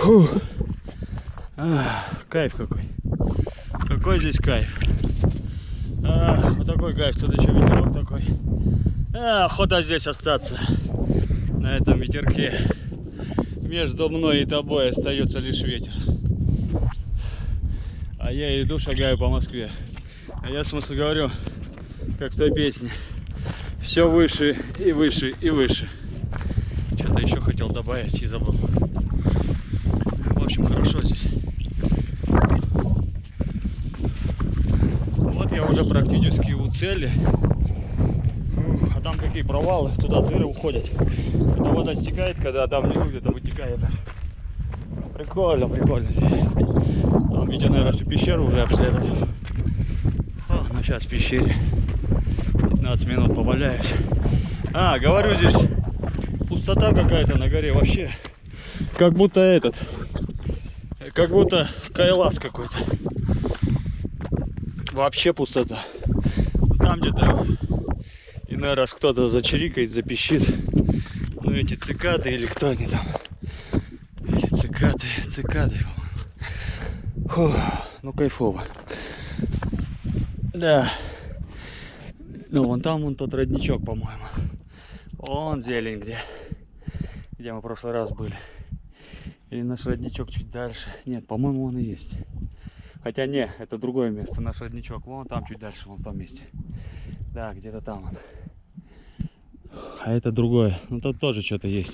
Фу. Кайф какой. Какой здесь кайф. Вот такой кайф. Тут еще ветерок такой. Охота здесь остаться. На этом ветерке. Между мной и тобой остается лишь ветер. А я иду, шагаю по Москве. А я, в смысле, говорю, как в той песне. Все выше и выше и выше. Что-то еще хотел добавить и забыл. В общем, хорошо здесь. Вот я уже практически у цели. А там какие провалы, туда дыры уходят. Это вода стекает, когда там внизу где-то вытекает. Прикольно, прикольно здесь. Там, видя, наверное, всю пещеру уже обследовал. Ну сейчас в пещере 15 минут поваляюсь. Говорю, здесь пустота какая-то на горе вообще. Как будто как будто Кайлас какой-то. Вообще пустота. Там где-то иной раз кто-то зачирикает, запищит. Ну эти цикады или кто они там? Или цикады, по-моему. Ну кайфово. Да. Ну вон там вон тот родничок, по-моему. Вон зелень где мы в прошлый раз были. Или наш родничок чуть дальше. Нет, по-моему, он и есть. Хотя не, это другое место. Наш родничок вон там чуть дальше, вон в том месте. Да, где-то там он. А это другое. Ну тут тоже что-то есть.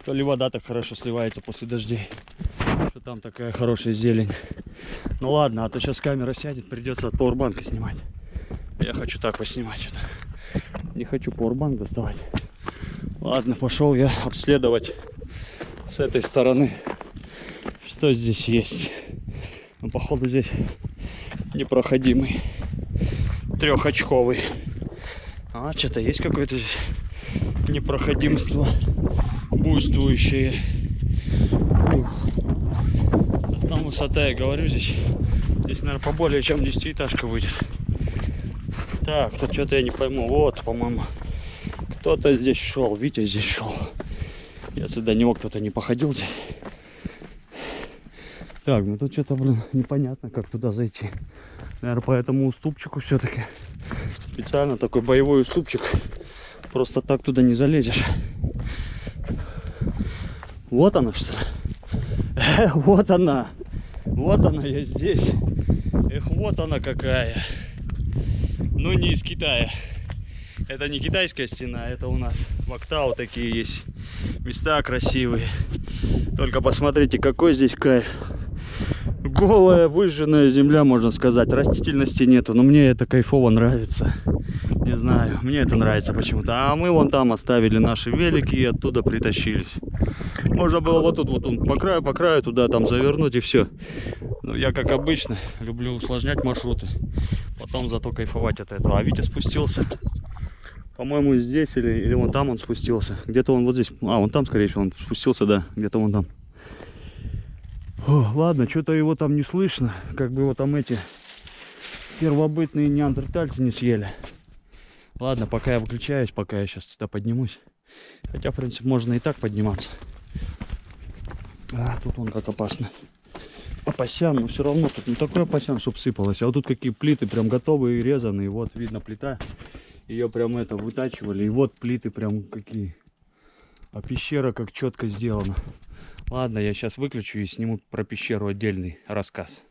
То ли вода так хорошо сливается после дождей, что там такая хорошая зелень. Ну ладно, а то сейчас камера сядет, придется от пауэрбанка снимать. Я хочу так поснимать что-то. Не хочу пауэрбанк доставать. Ладно, пошел я обследовать с этой стороны, что здесь есть. Ну, походу здесь непроходимый, трехочковый. Что-то есть какое-то здесь непроходимство буйствующее. Там высота, я говорю, здесь, наверное, поболее чем 10-этажка выйдет. Так, тут что-то я не пойму. Вот, по-моему, кто-то здесь шел. Витя здесь шел. Если до него кто-то не походил здесь. Так, ну тут что-то, блин, непонятно, как туда зайти. Наверное, по этому уступчику все-таки. Специально такой боевой уступчик. Просто так туда не залезешь. Вот она, что ли? Вот она. Вот она, я здесь. Эх, вот она какая. Ну, не из Китая. Это не китайская стена, это у нас в Актау такие есть места красивые. Только посмотрите, какой здесь кайф. Голая, выжженная земля, можно сказать. Растительности нету, но мне это кайфово нравится. Не знаю, мне это нравится почему-то. А мы вон там оставили наши велики и оттуда притащились. Можно было вот тут, по краю туда там завернуть и все. Но я, как обычно, люблю усложнять маршруты. Потом зато кайфовать от этого. А Витя спустился. По-моему, здесь или вон там он спустился. Где-то он вот здесь. Вон там, скорее всего, он спустился, да. Где-то вон там. Ладно, что-то его там не слышно. Как бы его там эти первобытные неандертальцы не съели. Ладно, пока я выключаюсь, пока я сейчас туда поднимусь. Хотя, в принципе, можно и так подниматься. Тут он как опасно. Опасян, но все равно тут не такой опасян, чтобы сыпалось. А вот тут какие плиты прям готовые и резаные. Вот видно плита. Ее прям вытачивали. И вот плиты прям какие. А пещера как четко сделана. Ладно, я сейчас выключу и сниму про пещеру отдельный рассказ.